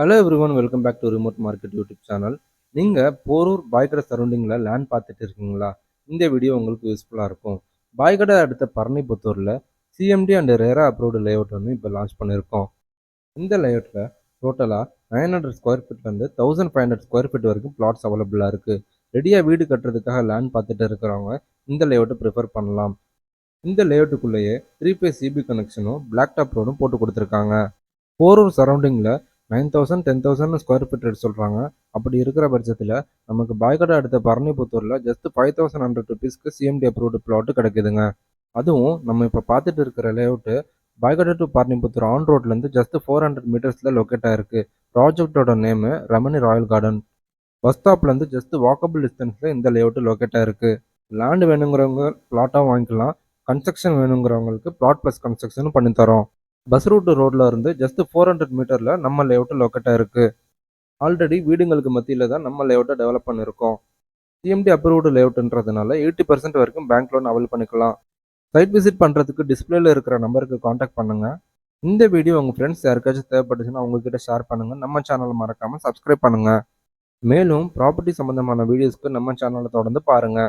Hello everyone, welcome back to remote market YouTube channel. நீங்கள் போரூர் பாய்கடை சரௌண்டிங்கில் land பார்த்துட்டு இருக்கீங்களா? இந்த வீடியோ உங்களுக்கு யூஸ்ஃபுல்லாக இருக்கும். பாய்கடை அடுத்த பரணிபுத்தூரில் CMD and RERA approved layout வந்து இப்போ லான்ச் பண்ணியிருக்கோம். இந்த லேஅவுட்டில் டோட்டலாக 900 ஸ்கொயர் ஃபீட்லேருந்து 1500 ஸ்கொயர் ஃபீட் வரைக்கும் பிளாட்ஸ் அவைலபிளாக இருக்குது. ரெடியாக வீடு கட்டுறதுக்காக லேண்ட் பார்த்துட்டு இருக்கிறவங்க இந்த லேஅவுட்டை ப்ரிஃபர் பண்ணலாம். இந்த லேஅவுட்டுக்குள்ளேயே 3 ஃபேஸ் சிபி கனெக்ஷனும் பிளாக் டாப் ரோடும் போட்டு கொடுத்துருக்காங்க. போரூர் சரௌண்டிங்கில் 9000 10,000 ஸ்கொயர் ஃபீட் ரேட் சொல்கிறாங்க. அப்படி இருக்கிற பட்சத்தில் நமக்கு பாய்கடை அடுத்த பரணிபுத்தூரில் ஜஸ்ட் 5100 ருபீஸ்க்கு சிஎம்டி அப்ரூவ்டு பிளாட்டு கிடைக்குதுங்க. அதுவும் நம்ம இப்போ பார்த்துட்டு இருக்கிற layout Paikadai to Paranipputhur on ரோட்லேருந்து ஜஸ்ட் 400 மீட்டர்ஸில் லொக்கேட் ஆகிருக்கு. ப்ராஜெக்டோட name Ramani royal garden. Bus ஸ்டாப்லேருந்து ஜஸ்ட் வாக்கபிள் டிஸ்டன்ஸில் இந்த லேஅவுட்டு லொக்கேட் ஆகிருக்கு. லேண்டு வேணுங்கிறவங்க பிளாட்டாக வாங்கிக்கலாம். கன்ஸ்ட்ரக்ஷன் வேணுங்கிறவங்களுக்கு பிளாட் ப்ளஸ் கன்ஸ்ட்ரக்ஷனும் பண்ணித்தரோம். பஸ் ரூட் ரோட்ல இருந்து ஜஸ்ட் 400 மீட்டர்ல நம்ம லேஅவுட் லொக்கேட்டா இருக்கு. ஆல்ரெடி வீடுங்களுக்கு மத்தியில தான் நம்ம லேஅவுட்டை டெவலப் பண்ணியிருக்கோம். சிஎம்டி அப்ரூவ்டு லேஅவுட்ன்றதுனால 80% வரைக்கும் பேங்க் லோன் அவைல் பண்ணிக்கலாம். சைட் விசிட் பண்ணுறதுக்கு டிஸ்பிளேல இருக்கிற நம்பருக்கு காண்டாக்ட் பண்ணுங்க. இந்த வீடியோ உங்கள் ஃப்ரெண்ட்ஸ் யாருக்காச்சும் தேவைப்பட்டுச்சுன்னா அவங்ககிட்ட ஷேர் பண்ணுங்க. நம்ம சேனலை மறக்காம சப்ஸ்கிரைப் பண்ணுங்க. மேலும் ப்ராப்பர்ட்டி சம்பந்தமான வீடியோஸ்க்கு நம்ம சேனலை தொடர்ந்து பாருங்க.